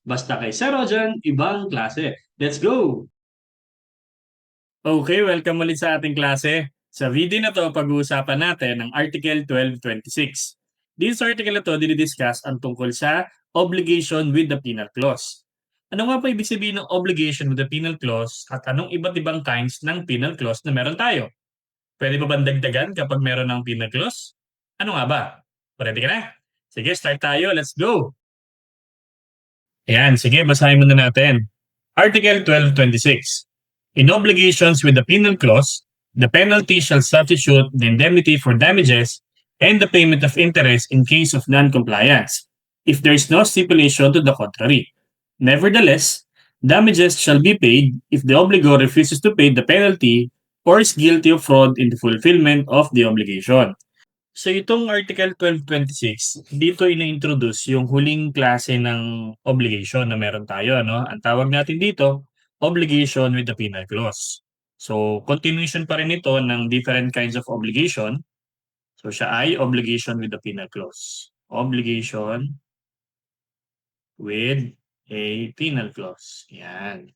Basta kay Sir Rojan, ibang klase. Let's go! Okay, welcome ulit sa ating klase. Sa video na to, pag-uusapan natin ang Article 1226. This article na to, dinidiscuss ang tungkol sa obligation with the penal clause. Ano nga pa ibig sabihin ng obligation with the penal clause at anong iba't ibang kinds ng penal clause na meron tayo? Pwede ba bang dagdagan kapag meron ng penal clause? Ano nga ba? Ready ka na? Sige, start tayo. Let's go! Ayan, sige, basahin muna natin. Article 1226. In obligations with the penal clause, the penalty shall substitute the indemnity for damages and the payment of interest in case of non-compliance, if there is no stipulation to the contrary. Nevertheless, damages shall be paid if the obligor refuses to pay the penalty or is guilty of fraud in the fulfillment of the obligation. So itong Article 1226, dito ina-introduce yung huling klase ng obligation na meron tayo, ano? Ang tawag natin dito, obligation with the penal clause. So continuation pa rin ito ng different kinds of obligation. So siya ay obligation with the penal clause. Obligation with a penal clause. Yan.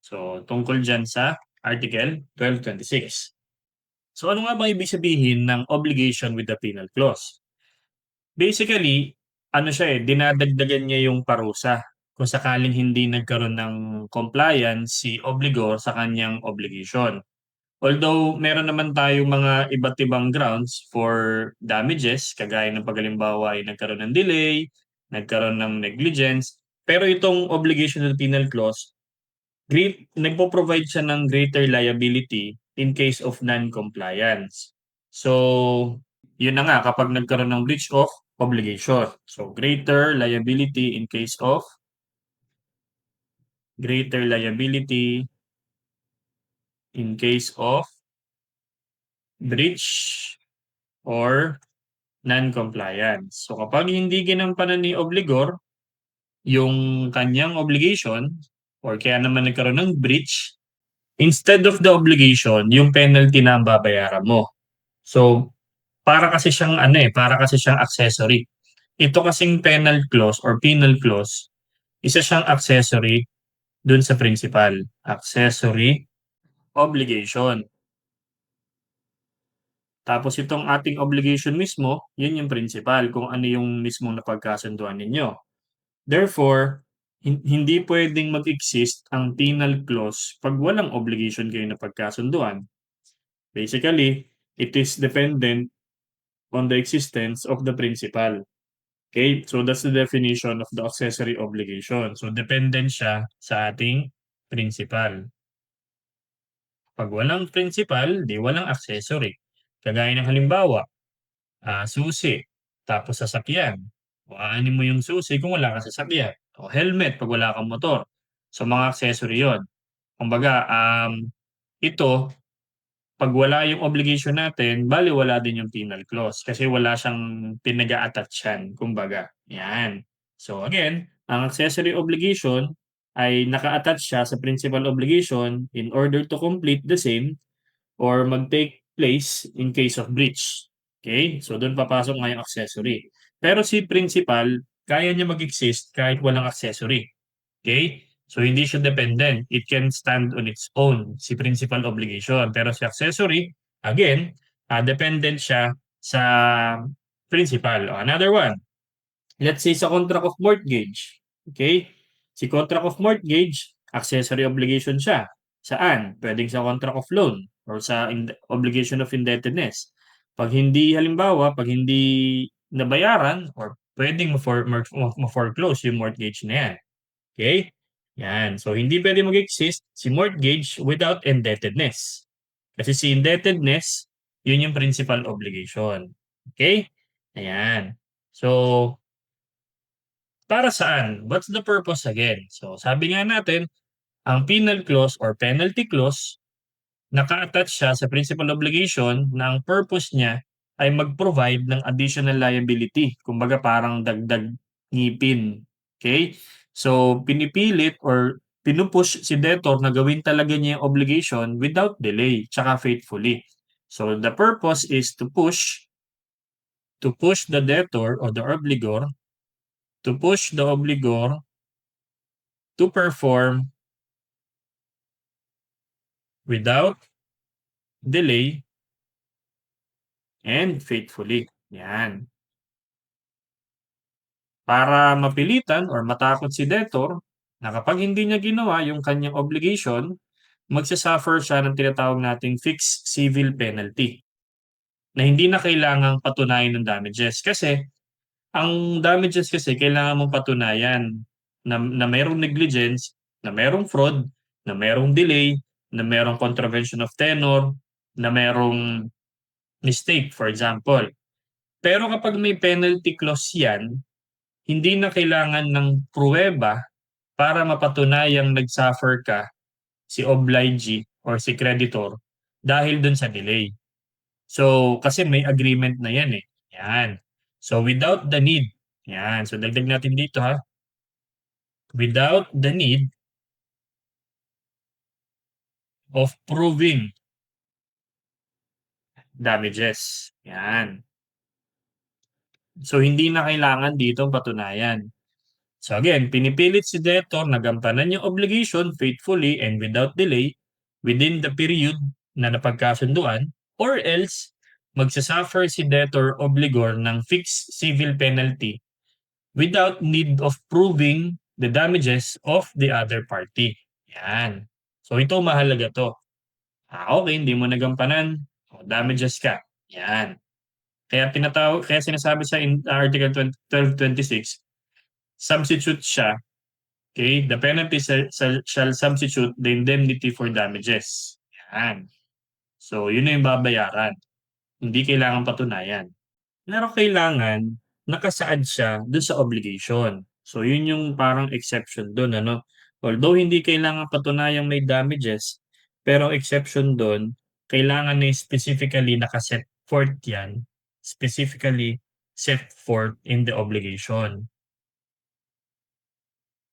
So tungkol dyan sa Article 1226. So ano nga bang ibig sabihin ng obligation with the penal clause? Basically, ano siya eh, dinadagdagan niya yung parusa kung sakaling hindi nagkaroon ng compliance si obligor sa kanyang obligation. Although meron naman tayong mga iba't ibang grounds for damages, kagaya ng paghalimbawa ay nagkaroon ng delay, nagkaroon ng negligence, pero itong obligation with penal clause, nagpo-provide siya ng greater liability in case of non-compliance. So, yun na nga kapag nagkaroon ng breach of obligation. So, greater liability in case of breach or non-compliance. So, kapag hindi ginampanan ni obligor yung kanyang obligation or kaya naman nagkaroon ng breach, instead of the obligation, yung penalty na ang babayaran mo. So, para kasi siyang accessory. Ito kasing penal clause or penal clause, isa siyang accessory dun sa principal. Accessory obligation. Tapos itong ating obligation mismo, yun yung principal kung ano yung mismong napagkasunduan ninyo. Therefore, hindi pwedeng mag-exist ang penal clause pag walang obligation kayo napagkasunduan. Basically, it is dependent on the existence of the principal. Okay, so that's the definition of the accessory obligation. So dependent siya sa ating principal. Pag walang principal, di walang accessory. Kagaya ng halimbawa, susi, tapos sasakyan. O aanin mo yung susi kung wala kang sasakyan. O helmet pag wala kang motor. So mga accessory yon. Kumbaga, ito, pag wala yung obligation natin, balewala din yung penal clause kasi wala siyang pinag-a-attachan, kumbaga. Yan. So again, ang accessory obligation ay naka-attach siya sa principal obligation in order to complete the same or mag-take place in case of breach. Okay? So doon papasok nga yung accessory. Pero si principal, kaya niya mag-exist kahit walang accessory. Okay? So hindi siya dependent. It can stand on its own, si principal obligation. Pero si accessory, again, dependent siya sa principal. Another one, let's say sa contract of mortgage. Okay? Si contract of mortgage, accessory obligation siya. Saan? Pwedeng sa contract of loan or sa obligation of indebtedness. Pag hindi, halimbawa, pag hindi nabayaran or pwedeng ma-foreclose yung mortgage na yan. Okay? Yan. So, hindi pwede mag-exist si mortgage without indebtedness. Kasi si indebtedness, yun yung principal obligation. Okay? Ayan. So, para saan? What's the purpose again? So, sabi nga natin, ang penal clause or penalty clause, naka-attach siya sa principal obligation na ang purpose niya ay mag-provide ng additional liability. Kumbaga parang dagdag ngipin. Okay? So, pinipilit or pinupush si debtor na gawin talaga niya yung obligation without delay, tsaka faithfully. So, the purpose is to push the debtor or the obligor to push the obligor to perform without delay and faithfully. Yan. Para mapilitan or matakot si debtor na kapag hindi niya ginawa yung kanyang obligation, magsa-suffer siya ng tinatawag nating fixed civil penalty na hindi na kailangang patunayan ng damages. Kasi ang damages kasi kailangan mong patunayan na merong negligence, na merong fraud, na merong delay, na merong contravention of tenor, na merong mistake, for example. Pero kapag may penalty clause yan, hindi na kailangan ng pruweba para mapatunayang nag-suffer ka, si obligee or si creditor, dahil dun sa delay. So, kasi may agreement na yan eh. Yan. So, without the need, yan. So, dagdag natin dito ha. Without the need of proving damages. Yan. So, hindi na kailangan dito patunayan. So again, pinipilit si debtor na gampanan yung obligation faithfully and without delay within the period na napagkasunduan, or else magsasuffer si debtor obligor ng fixed civil penalty without need of proving the damages of the other party. Yan. So ito mahalaga to. Okay, hindi mo nagampanan, damages ka. Yan. Kaya sinasabi sa Article 1226, substitute siya. Okay, the penalty shall substitute the indemnity for damages. Yan. So, yun na yung babayaran. Hindi kailangan patunayan. Pero kailangan nakasaad siya doon sa obligation. So, yun yung parang exception doon, ano? Although hindi kailangan patunayang may damages, pero exception doon, kailangan na specifically nakaset forth yan, specifically set forth in the obligation.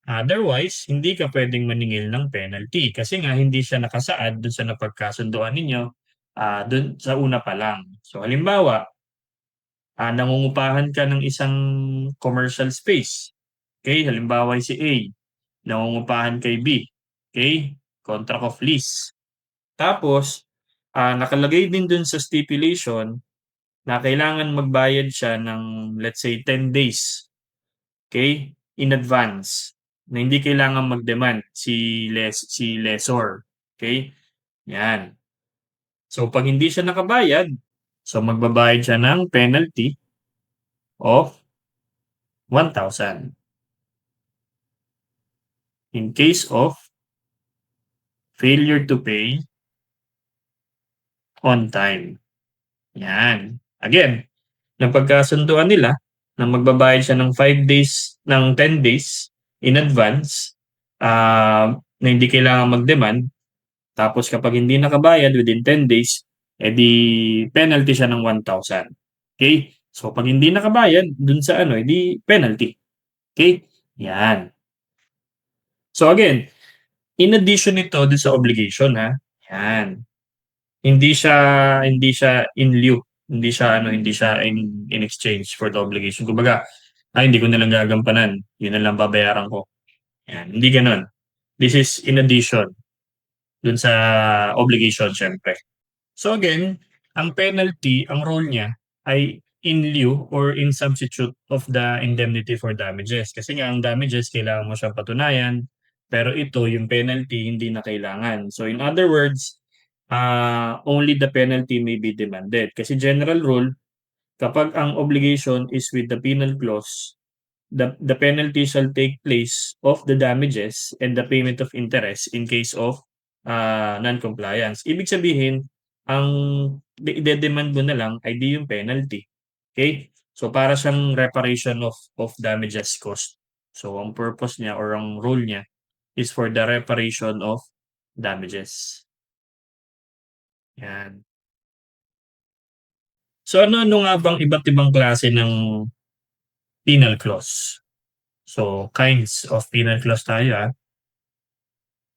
Otherwise, hindi ka pwedeng maningil ng penalty kasi nga hindi siya nakasaad dun sa napagkasunduan ninyo, dun sa una pa lang. So halimbawa, nangungupahan ka ng isang commercial space. Okay, halimbawa si A, nangungupahan kay B. Okay, contract of lease. Tapos, nakalagay din dun sa stipulation na kailangan magbayad siya ng let's say 10 days. Okay, in advance na hindi kailangan mag-demand si lessor. Okay? Yan. So pag hindi siya nakabayad, so magbabayad siya ng penalty of 1,000 in case of failure to pay on time. Yan. Again, napagkasunduan nila na magbabayad siya ng 5 days, ng 10 days in advance, na hindi kailangan mag-demand. Tapos kapag hindi nakabayad within 10 days, edi penalty siya ng 1,000. Okay? So pag hindi nakabayad dun sa ano, edi penalty. Okay? Yan. So again, in addition nito dun sa obligation ha. Yan. Hindi siya in lieu. Hindi siya in exchange for the obligation. Kumbaga, hindi ko na lang gagampanan. Yun na lang babayaran ko. Yan. Hindi ganoon. This is in addition dun sa obligation syempre. So again, ang penalty, ang role niya ay in lieu or in substitute of the indemnity for damages. Kasi nga ang damages kailangan mo siyang patunayan, pero ito yung penalty hindi na kailangan. So in other words, only the penalty may be demanded. Kasi general rule, kapag ang obligation is with the penal clause, the penalty shall take place of the damages and the payment of interest in case of non-compliance. Ibig sabihin, ang ide-demand mo na lang ay di yung penalty. Okay? So para siyang reparation of damages cost. So ang purpose niya or ang rule niya is for the reparation of damages. Yan. So ano-ano nga bang iba't ibang klase ng penal clause? So kinds of penal clause tayo.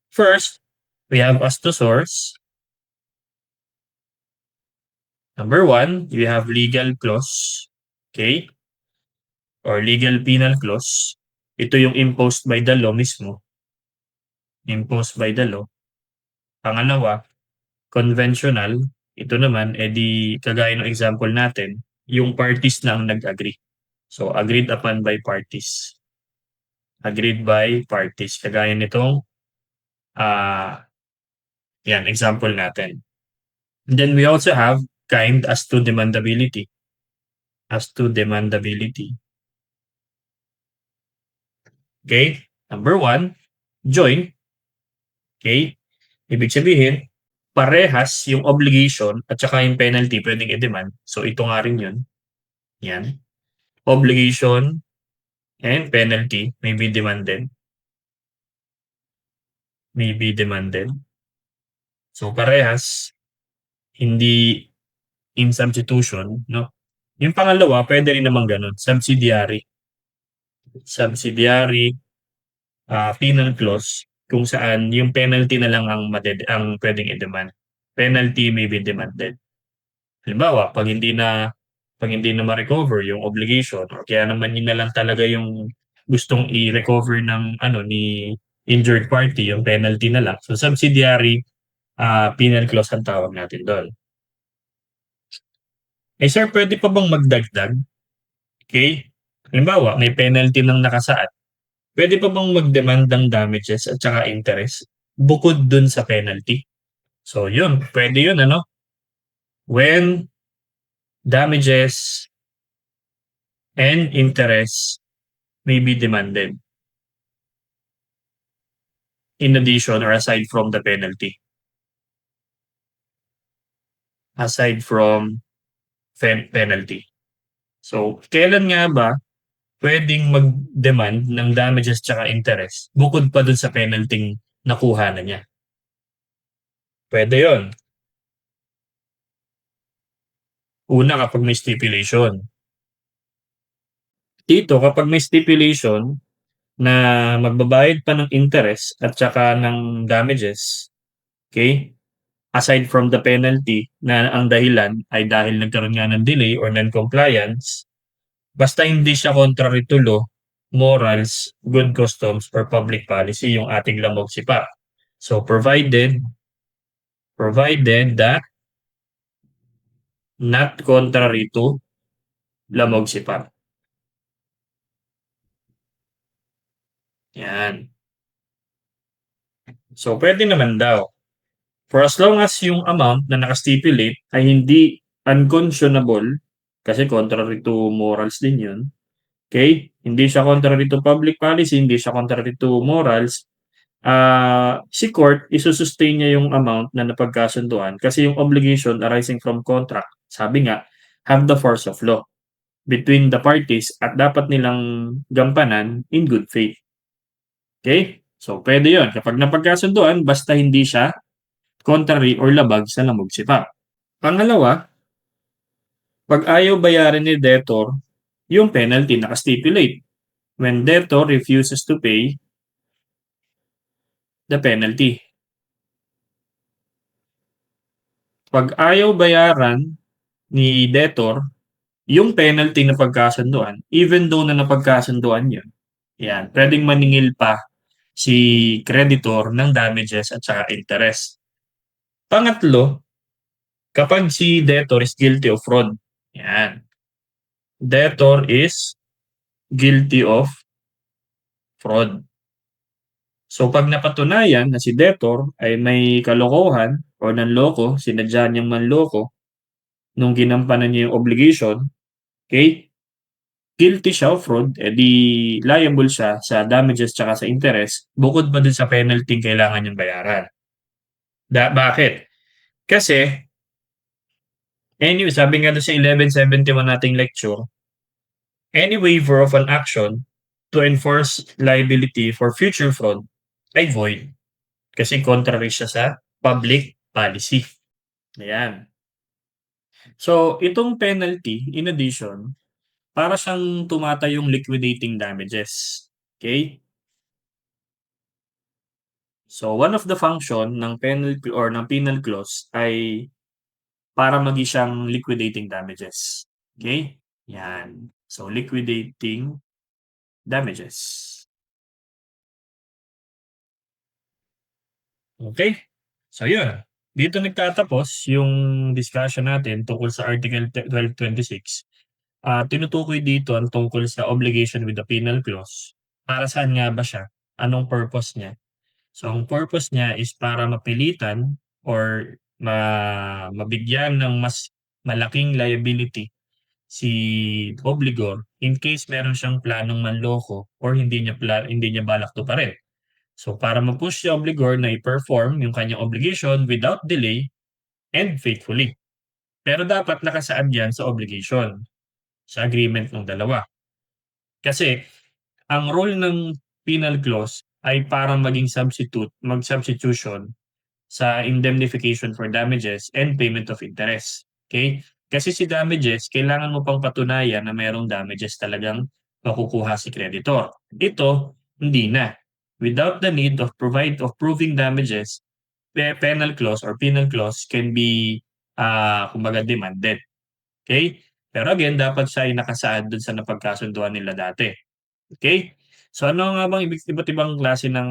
First, we have as to source. Number 1, we have legal clause. Okay? or legal penal clause. Ito yung imposed by the law mismo. Imposed by the law. Pangalawa, conventional. Ito naman, edi kagaya ng example natin, yung parties na ang nag-agree. So, agreed upon by parties. Agreed by parties. Kagaya nitong, yan, example natin. And then we also have kind as to demandability. As to demandability. Okay? Number one, joint. Okay? Ibig sabihin, parehas yung obligation at saka yung penalty pwedeng i-demand. So, ito nga rin yun. Yan. Obligation and penalty may be demanded. May be demanded. So, parehas. Hindi in substitution, no? Yung pangalawa, pwede rin naman ganun. Subsidiary. Subsidiary penal clause kung saan yung penalty na lang ang pwedeng i-demand. Penalty may be demanded. Halimbawa, pag hindi na ma-recover yung obligation or kaya naman yun na lang talaga yung gustong i-recover ng ni injured party, yung penalty na lang. So subsidiary penal clause ang tawag natin doon. Eh sir, pwede pa bang magdagdag? Okay? Halimbawa, may penalty nang nakasaad. Pwede pa bang mag-demand ng damages at saka interest bukod dun sa penalty? So yun, pwede yun when damages and interest may be demanded in addition or aside from the penalty. Aside from penalty. So, kailan nga ba pwedeng mag-demand ng damages tsaka interest bukod pa dun sa penalty nakuha na niya? Pwede yon. Una, kapag may stipulation. Dito, kapag may stipulation na magbabayad pa ng interest at saka ng damages, okay? Aside from the penalty na ang dahilan ay dahil nagkaroon nga ng delay or non-compliance, basta hindi siya contrary to law, morals, good customs, or public policy yung ating lamog sipa. So provided that not contrary to lamog sipa. Yan. So pwede naman daw. For as long as yung amount na nakastipulate ay hindi unconscionable, kasi contrary to morals din yun, okay? Hindi siya contrary to public policy, hindi siya contrary to morals, si court isusustain niya yung amount na napagkasunduan kasi yung obligation arising from contract, sabi nga, have the force of law between the parties at dapat nilang gampanan in good faith. Okay? So, pwede yun. Kapag napagkasunduan, basta hindi siya contrary or labag sa lamog sipa. Pangalawa, pag ayaw bayarin ni debtor yung penalty naka-stipulate. When debtor refuses to pay the penalty. Pag ayaw bayaran ni debtor yung penalty na pagkasunduan, even though na napagkasunduan yun, yan, pwedeng maningil pa si creditor ng damages at saka interest. Pangatlo, kapag si debtor is guilty of fraud. Yan. Debtor is guilty of fraud. So pag napatunayan na si debtor ay may kalokohan o nanloko, sinadya niyang manloko nung ginampanan niya yung obligation, okay? Guilty siya of fraud, edi liable siya sa damages tsaka sa interest bukod pa dun sa penalty kailangan niyang bayaran. Bakit? Kasi anyway, sabi nga doon sa 1171 nating lecture, any waiver of an action to enforce liability for future fraud ay void. Kasi contrary siya sa public policy. Ayan. So, itong penalty, in addition, para siyang tumatayong liquidating damages. Okay? So, one of the function ng penalty or ng penal clause ay para maging siyang liquidating damages. Okay? Yan. So, liquidating damages. Okay? So, yun. Dito nagtatapos yung discussion natin tungkol sa Article 1226. Tinutukoy dito ang tungkol sa obligation with the penal clause. Para saan nga ba siya? Anong purpose niya? So, ang purpose niya is para mapilitan or mabigyan ng mas malaking liability si obligor in case meron siyang planong manloko or hindi niya balak tuparin. So, para ma-push si obligor na i-perform yung kanyang obligation without delay and faithfully. Pero dapat nakasaad yan sa obligation, sa agreement ng dalawa. Kasi ang role ng penal clause ay parang maging mag-substitution sa indemnification for damages and payment of interest. Okay? Kasi si damages, kailangan mo pang patunayan na mayroong damages talagang makukuha si creditor. Ito, hindi na. Without the need of proving damages, penal clause or penal clause can be kumbaga demanded. Okay? Pero again, dapat siya ay nakasaad dun sa napagkasunduan nila dati. Okay? So ano nga bang iba't ibang klase ng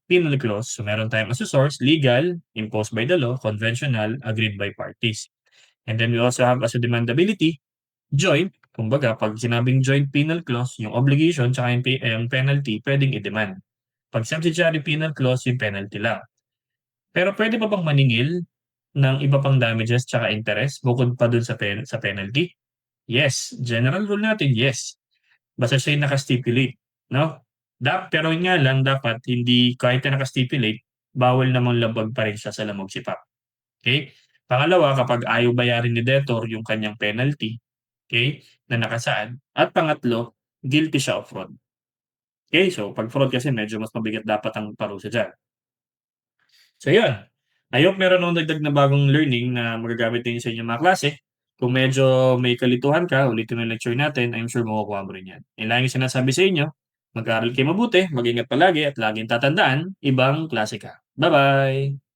penal clause? So meron tayong as a source, legal, imposed by the law, conventional, agreed by parties. And then we also have as a demandability, joint. Kumbaga, pag sinabing joint penal clause, yung obligation tsaka yung penalty, pwedeng i-demand. Pag subsidiary penal clause, yung penalty lang. Pero pwede pa bang maningil ng iba pang damages tsaka interest bukod pa dun sa penalty? Yes. General rule natin, yes. Basta siya yung naka-stipulate, no? Pero yun nga lang dapat hindi kahit na naka-stipulate, bawal namang labag pa rin siya sa lamog sipa. Okay? Pangalawa, kapag ayaw bayarin ni debtor yung kanyang penalty, okay, na nakasaad. At pangatlo, guilty siya of fraud. Okay? So, pag fraud kasi medyo mas mabigat dapat ang parusa diyan. So, yun. I hope meron akong dagdag na bagong learning na magagamit din sa inyong mga klase. Kung medyo may kalituhan ka, ulitin mo yung lecture natin, I'm sure makukuha mo rin yan. Yan lang yung sinasabi sa inyo. Mag-aaral kayo mabuti, mag-ingat palagi at laging tatandaan, ibang klase ka. Bye-bye!